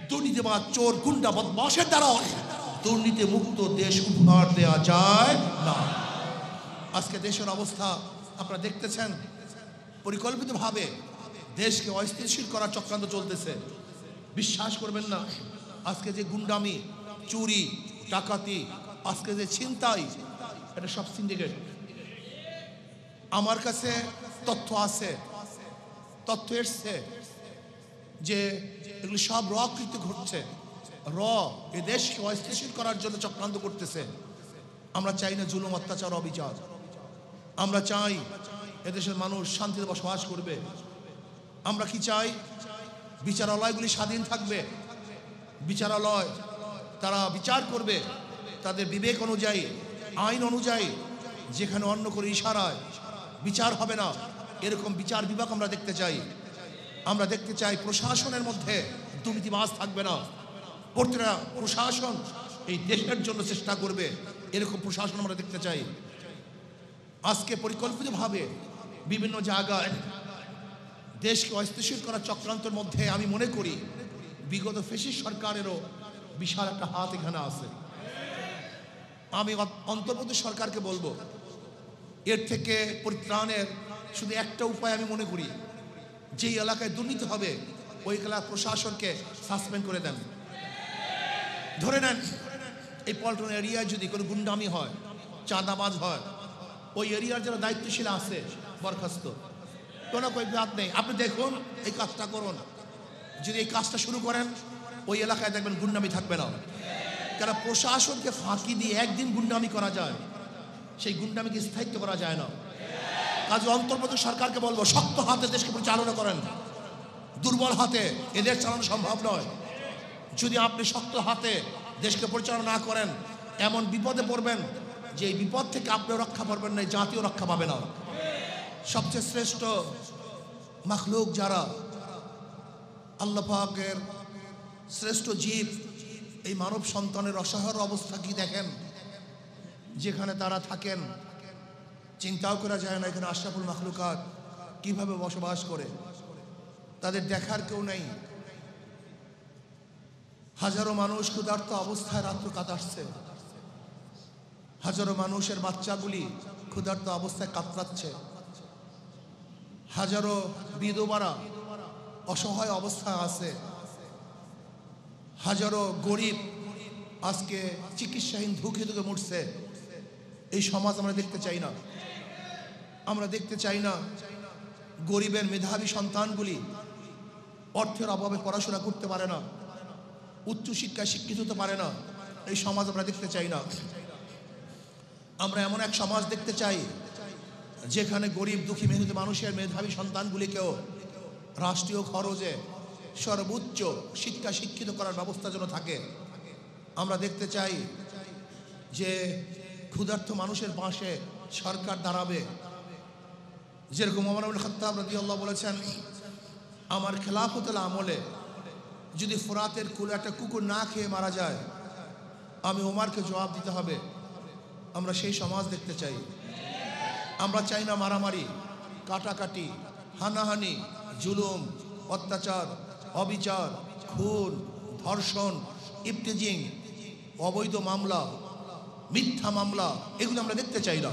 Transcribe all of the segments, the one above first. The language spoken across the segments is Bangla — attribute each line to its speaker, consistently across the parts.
Speaker 1: দুর্নীতিবাদ, চোর, গুন্ডা, বদমাশের দ্বারা দুর্নীতি মুক্ত দেশ উপহার দেওয়া যায় না। আজকে দেশের অবস্থা আপনারা দেখতেছেন, পরিকল্পিতভাবে দেশকে অস্থিতিশীল করার চক্রান্ত চলতেছে। বিশ্বাস করবেন না, আজকে যে গুন্ডামি, চুরি, ডাকাতি, আজকে যে ছিনতাই, এটা সব সিন্ডিকেট। আমার কাছে তথ্য আছে, তথ্য এসছে যে এগুলো সব কৃত্য ঘটছে। এই দেশকে অস্থিতিশীল করার জন্য চক্রান্ত করতেছে। আমরা চাই না জুলুম, অত্যাচার, অবিচার। আমরা চাই এদেশের মানুষ শান্তিতে বসবাস করবে। আমরা কি চাই? বিচারালয়গুলি স্বাধীন থাকবে। বিচারালয় তারা বিচার করবে তাদের বিবেক অনুযায়ী, আইন অনুযায়ী। যেখানে অন্য করে ইশারায় বিচার হবে না, এরকম বিচার বিভাগ আমরা দেখতে চাই। আমরা দেখতে চাই প্রশাসনের মধ্যে দুর্নীতিবাজ থাকবে না। প্রতিটা প্রশাসন এই দেশের জন্য চেষ্টা করবে, এরকম প্রশাসন আমরা দেখতে চাই। আজকে পরিকল্পিতভাবে বিভিন্ন জায়গায় দেশকে অস্থিতিশীল করার চক্রান্তের মধ্যে আমি মনে করি বিগত ফ্যাসিস্ট সরকারেরও বিশাল একটা হাত এখানে আছে। আমি অন্তর্বর্তী সরকারকে বলবো, এর থেকে পরিত্রাণের শুধু একটা উপায় আমি মনে করি, যেই এলাকায় দুর্নীতি হবে ওই এলাকার প্রশাসনকে সাসপেন্ড করে দেন। ধরে নেন এই পল্টন এরিয়ায় যদি কোনো গুন্ডামি হয়, চাঁদাবাজ হয়, ওই এরিয়ার যারা দায়িত্বশীল আছে বরখাস্ত, কোনো বাদ নেই। আপনি দেখুন, এই কাজটা করুন। যদি এই কাজটা শুরু করেন ওই এলাকায় দেখবেন গুন্ডামি থাকবে না। কারণ প্রশাসনকে ফাঁকি দিয়ে একদিন গুন্ডামি করা যায়, সেই গুন্ডামিকে স্থায়িত্ব করা যায় না। কাজে অন্তর্বর্তী সরকারকে বলবো, শক্ত হাতে দেশকে পরিচালনা করেন। দুর্বল হাতে এদের চালানো সম্ভব নয়। যদি আপনি শক্ত হাতে দেশকে পরিচালনা না করেন, এমন বিপদে পড়বেন যে এই বিপদ থেকে আপনি রক্ষা পাবেন না, জাতীয় রক্ষা পাবে না। সবচেয়ে শ্রেষ্ঠ মাখলুক যারা, আল্লাহ পাকের শ্রেষ্ঠ জীব, এই মানব সন্তানের অসহায় অবস্থা কি দেখেন। যেখানে তারা থাকেন চিন্তাও করা যায় না এখানে আশরাফুল মাখলুকাত কিভাবে বসবাস করে। তাদের দেখার কেউ নেই। হাজারো মানুষ ক্ষুধার্ত অবস্থায় রাত্র কাটাচ্ছে। হাজারো মানুষের বাচ্চাগুলি ক্ষুধার্ত অবস্থায় কাতরাচ্ছে। হাজারো বিধবারা অসহায় অবস্থায় আছে। হাজারো গরিব আজকে চিকিৎসাহীন ধুকে ধুকে মরছে। এই সমাজ আমরা দেখতে চাই না। আমরা দেখতে চাই না গরিবের মেধাবী সন্তানগুলি অর্থের অভাবে পড়াশোনা করতে পারে না, উচ্চশিক্ষায় শিক্ষিত হতে পারে না। এই সমাজ আমরা দেখতে চাই না। আমরা এমন এক সমাজ দেখতে চাই যেখানে গরিব দুঃখী মেহনতি মানুষের মেধাবী সন্তানগুলিকেও রাষ্ট্রীয় খরচে সর্বোচ্চ শিক্ষিত করার ব্যবস্থা যেন থাকে। আমরা দেখতে চাই যে ক্ষুধার্ত মানুষের পাশে সরকার দাঁড়াবে। যেরকম ওমর ইবনে খাত্তাব রাদিয়াল্লাহু বলেছেন, আমার খেলাফতের আমলে যদি ফোরাতের কুলে একটা কুকুর না খেয়ে মারা যায়, আমি ওমরকে জবাব দিতে হবে। আমরা সেই সমাজ দেখতে চাই। আমরা চাই না মারামারি, কাটাকাটি, হানাহানি, জুলুম, অত্যাচার, অবিচার, খুন, ধর্ষণ, ইফতিজিং, অবৈধ মামলা, মিথ্যা মামলা, এগুলো আমরা দেখতে চাই না।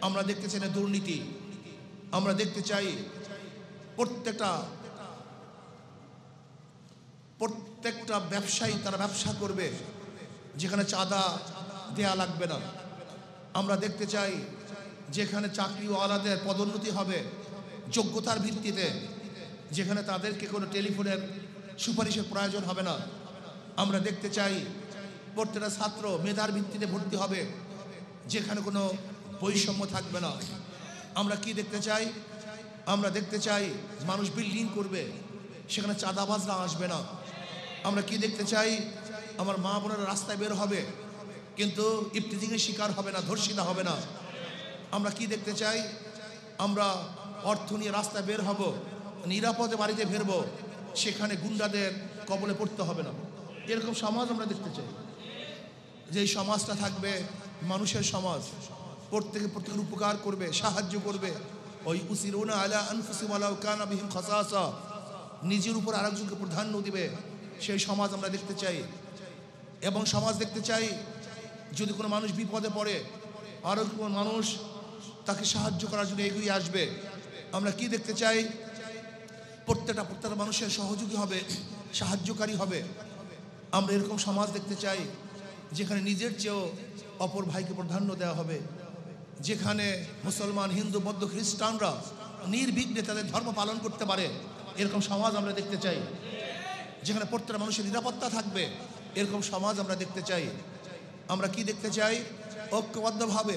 Speaker 1: আমরা দেখতে চাই না দুর্নীতি। আমরা দেখতে চাই প্রত্যেকটা ব্যবসায়ী তারা ব্যবসা করবে যেখানে চাঁদা দেয়া লাগবে না। আমরা দেখতে চাই যেখানে চাকরিওয়ালাদের পদোন্নতি হবে যোগ্যতার ভিত্তিতে, যেখানে তাদেরকে কোনো টেলিফোনের সুপারিশের প্রয়োজন হবে না। আমরা দেখতে চাই প্রত্যেকটা ছাত্র মেধার ভিত্তিতে ভর্তি হবে, যেখানে কোনো বৈষম্য থাকবে না। আমরা কি দেখতে চাই? আমরা দেখতে চাই মানুষ বিল্ডিং করবে, সেখানে চাঁদাবাজরা আসবে না। আমরা কি দেখতে চাই? আমার মা বোনেরা রাস্তায় বের হবে কিন্তু ইফতিজিংয়ের শিকার হবে না, ধর্ষিতা হবে না। আমরা কি দেখতে চাই? আমরা অর্থ নিয়ে রাস্তায় বের হব, নিরাপদে বাড়িতে ফিরবো, সেখানে গুন্ডাদের কবলে পড়তে হবে না। এরকম সমাজ আমরা দেখতে চাই, যেই সমাজটা থাকবে মানুষের সমাজ, প্রত্যেকের উপকার করবে, সাহায্য করবে। ওই উসিরুনা আলা আনফুসিহিম ওয়ালাউ কানা বিহিম খাসাসা, নিজের উপর আরেকজনকে প্রাধান্য দিবে, সেই সমাজ আমরা দেখতে চাই। এবং সমাজ দেখতে চাই যদি কোনো মানুষ বিপদে পড়ে আরও কোনো মানুষ তাকে সাহায্য করার জন্য এগিয়ে আসবে। আমরা কি দেখতে চাই? প্রত্যেকটা মানুষের সহযোগী হবে, সাহায্যকারী হবে। আমরা এরকম সমাজ দেখতে চাই যেখানে নিজের চেয়েও অপর ভাইকে প্রাধান্য দেওয়া হবে, যেখানে মুসলমান, হিন্দু, বৌদ্ধ, খ্রিস্টানরা নির্বিঘ্নে তাদের ধর্ম পালন করতে পারে। এরকম সমাজ আমরা দেখতে চাই। যেখানে প্রত্যেকটা মানুষের নিরাপত্তা থাকবে, এরকম সমাজ আমরা দেখতে চাই। আমরা কি দেখতে চাই? ঐক্যবদ্ধভাবে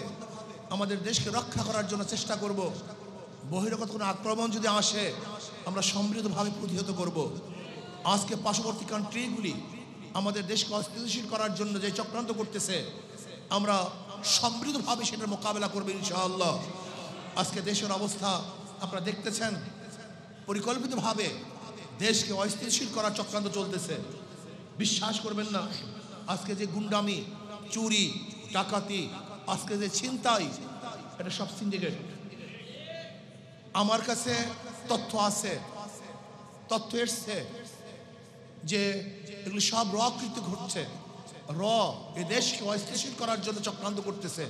Speaker 1: আমাদের দেশকে রক্ষা করার জন্য চেষ্টা করব। বহিরাগত কোনো আক্রমণ যদি আসে আমরা সমৃদ্ধভাবে প্রতিহত করব। আজকে পার্শ্ববর্তী কান্ট্রিগুলি আমাদের দেশকে অস্থিতিশীল করার জন্য যে চক্রান্ত করতেছে, আমরা সমৃদ্ধভাবে সেটার মোকাবেলা করবো ইনশাআল্লাহ। আজকে দেশের অবস্থা আপনারা দেখতেছেন, পরিকল্পিতভাবে দেশকে অস্থিতিশীল করার চক্রান্ত চলতেছে। বিশ্বাস করবেন না, আজকে যে গুন্ডামি, চুরি, ডাকাতি, আজকে যে ছিনতাই, এটা সব সিন্ডিকেট। আমার কাছে তথ্য আছে, তথ্য এসছে যে এগুলি সব র কৃত্য ঘটছে। এ দেশকে অস্থিতিশীল করার জন্য চক্রান্ত করতেছে।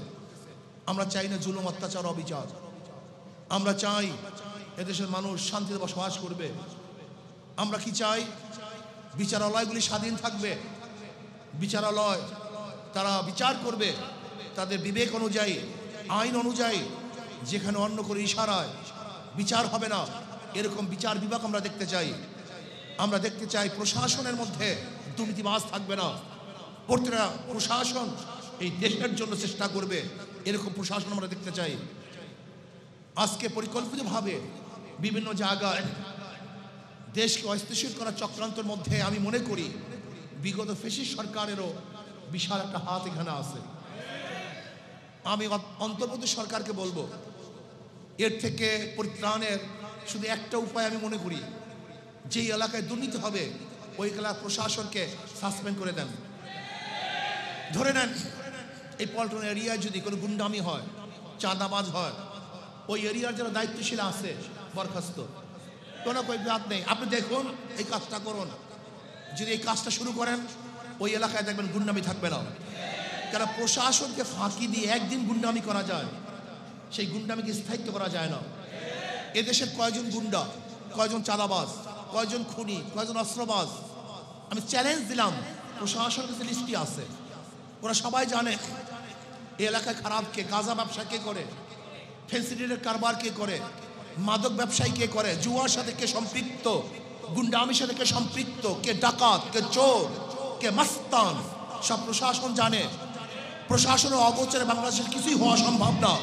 Speaker 1: আমরা চাই না জুলুম, অত্যাচার, অবিচার। আমরা চাই এদেশের মানুষ শান্তিতে বসবাস করবে। আমরা কি চাই? বিচারালয়গুলি স্বাধীন থাকবে। বিচারালয় তারা বিচার করবে তাদের বিবেক অনুযায়ী, আইন অনুযায়ী। যেখানে অন্য করে ইশারায় বিচার হবে না, এরকম বিচার বিভাগ আমরা দেখতে চাই। আমরা দেখতে চাই প্রশাসনের মধ্যে দুর্নীতিবাজ থাকবে না। প্রত্যেকটা প্রশাসন এই দেশের জন্য চেষ্টা করবে, এরকম প্রশাসন আমরা দেখতে চাই। আজকে পরিকল্পিতভাবে বিভিন্ন জায়গায় দেশকে অস্থিতিশীল করার চক্রান্তের মধ্যে আমি মনে করি বিগত ফ্যাসিস্ট সরকারেরও বিশাল একটা হাত এখানে আছে। আমি অন্তর্বর্তী সরকারকে বলবো, এর থেকে পরিত্রাণের শুধু একটা উপায় আমি মনে করি, যেই এলাকায় দুর্নীতি হবে ওই এলাকার প্রশাসনকে সাসপেন্ড করে দেন। ধরে নেন এই পল্টন এরিয়ায় যদি কোনো গুন্ডামি হয়, চাঁদাবাজ হয়, ওই এরিয়ার যারা দায়িত্বশীল আছে বরখাস্ত, কোনো বাদ নেই। আপনি দেখুন, এই কাজটা করুন। যদি এই কাজটা শুরু করেন ওই এলাকায় দেখবেন গুন্ডামি থাকবে না। কারণ প্রশাসনকে ফাঁকি দিয়ে একদিন গুন্ডামি করা যায়, সেই গুন্ডামিকে স্থায়িত্ব করা যায় না। এদেশের কয়জন গুন্ডা, কয়জন চাঁদাবাজ, কয়জন খুনি, কয়জন অস্ত্রবাজ, আমি চ্যালেঞ্জ দিলাম, প্রশাসনের কাছে লিস্টি আছে। ওরা সবাই জানে এই এলাকায় খারাপ কে, গাঁজা ব্যবসা কে করে, ফেন্সিডিলের কারবার কে করে, মাদক ব্যবসায়ী কে করে, জুয়ার সাথে কে সম্পৃক্ত, গুন্ডামির সাথে কে সম্পৃক্ত, কে ডাকাত, কে চোর, কে মাস্তান, সব প্রশাসন জানে। প্রশাসনের অগোচরে বাংলাদেশের কিছুই হওয়া সম্ভব না,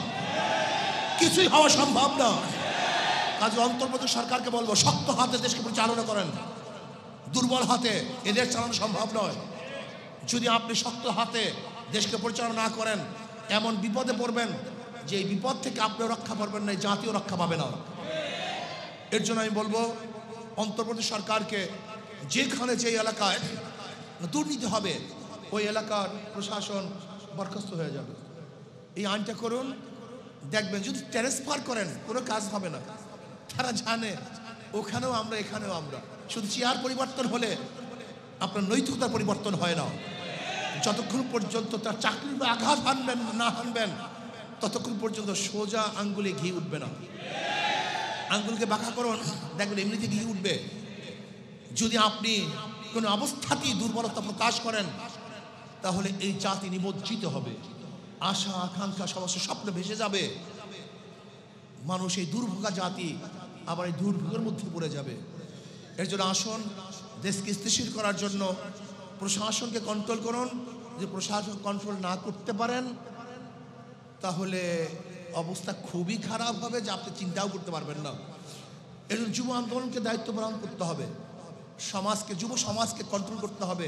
Speaker 1: কিছুই হওয়া সম্ভব না। কাজে অন্তর্বর্তী সরকারকে বলবো, শক্ত হাতে দেশকে পরিচালনা করেন, দুর্বল হাতে এদের চালানো সম্ভব নয়। যদি আপনি শক্ত হাতে দেশকে পরিচালনা না করেন, এমন বিপদে পড়বেন যে এই বিপদ থেকে আপনিও রক্ষা পাবেন না, জাতীয় রক্ষা পাবে না। এর জন্য আমি বলবো অন্তর্বর্তী সরকারকে, যেখানে যে এলাকায় দুর্নীতি হবে ওই এলাকার প্রশাসন বরখাস্ত হয়ে যাবে। এই আইনটা করুন, দেখবেন যদি ট্রান্সফার করেন কোনো কাজ হবে না। তারা জানে ওখানেও আমরা, এখানেও আমরা। শুধু চেয়ার পরিবর্তন হলে আপনার নৈতিকতার পরিবর্তন হয় না। যতক্ষণ পর্যন্ত তার চাকরির আঘাত হানবেন না হানবেন, ততক্ষণ পর্যন্ত সোজা আঙ্গুলে ঘি উঠবে না। আঙ্গুলকে বাঁকা করুন, দেখবেন এমনিতে ঘি উঠবে। যদি আপনি কোনো অবস্থাতেই দুর্বলতা প্রকাশ করেন, তাহলে এই জাতি নিমজ্জিত হবে। আশা, আকাঙ্ক্ষা, সমস্ত স্বপ্ন ভেসে যাবে। মানুষ এই দুর্ভোগা জাতি আবার এই দুর্ভোগের মধ্যে পড়ে যাবে। এর জন্য আসুন, দেশকে স্থিতিশীল করার জন্য প্রশাসনকে কন্ট্রোল করুন। যদি প্রশাসন কন্ট্রোল না করতে পারেন, তাহলে অবস্থা খুবই খারাপ হবে, যে আপনি চিন্তাও করতে পারবেন না। এর জন্য যুব আন্দোলনকে দায়িত্ব পালন করতে হবে। সমাজকে, যুব সমাজকে কন্ট্রোল করতে হবে,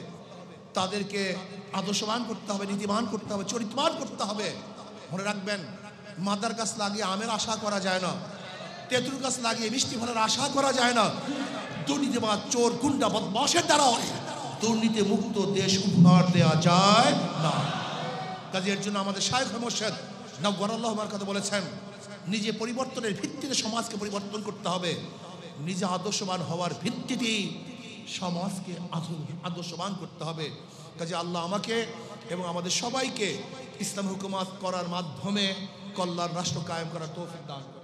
Speaker 1: তাদেরকে আদর্শবান করতে হবে, নীতিবান করতে হবে, চরিত্রবান করতে হবে। মনে রাখবেন, মাদার গাছ লাগিয়ে আমের আশা করা যায় না, তেঁতুল গাছ লাগিয়ে মিষ্টি ফলের আশা করা যায় না। দুর্নীতিবাদ, চোর, গুন্ডা, বদমাশের দ্বারা দুর্নীতি মুক্ত দেশ উপহার দেওয়া যায় না। কাজে এর জন্য আমাদের শায়খ মুর্শিদ নওয়ারাল্লাহু বারাকাতুহু বলেছেন, নিজে পরিবর্তনের ভিত্তিতে সমাজকে পরিবর্তন করতে হবে। নিজে আদর্শবান হওয়ার ভিত্তিতেই সমাজকে আদর্শবান করতে হবে। কাজে আল্লাহ আমাকে এবং আমাদের সবাইকে ইসলাম হুকুমাত করার মাধ্যমে কল্যাণ রাষ্ট্র কায়েম করার তৌফিক দান করে।